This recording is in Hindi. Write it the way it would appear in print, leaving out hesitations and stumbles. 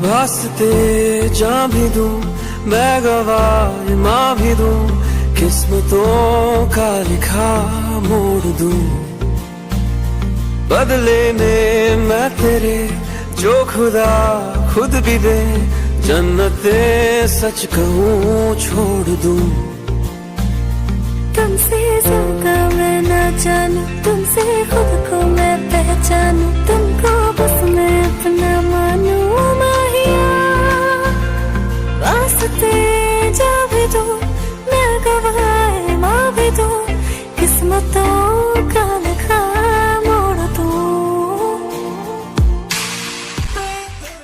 वास्ते जा भी दूं, मैं गवाह माँ भी दूं, किस्मतों का लिखा मोड़ दूं। बदले में मैं तेरे जो खुदा खुद भी दे, जन्नते सच कहूँ छोड़ दूं। तुमसे ज्यादा मैं ना जानूं, तुमसे खुद को मैं पहचानूं, तुमको बस मैं अपना मानूं माहिया। वास्ते जा भी दूं, मैं गवाह माँ भी दूं, किस्मतों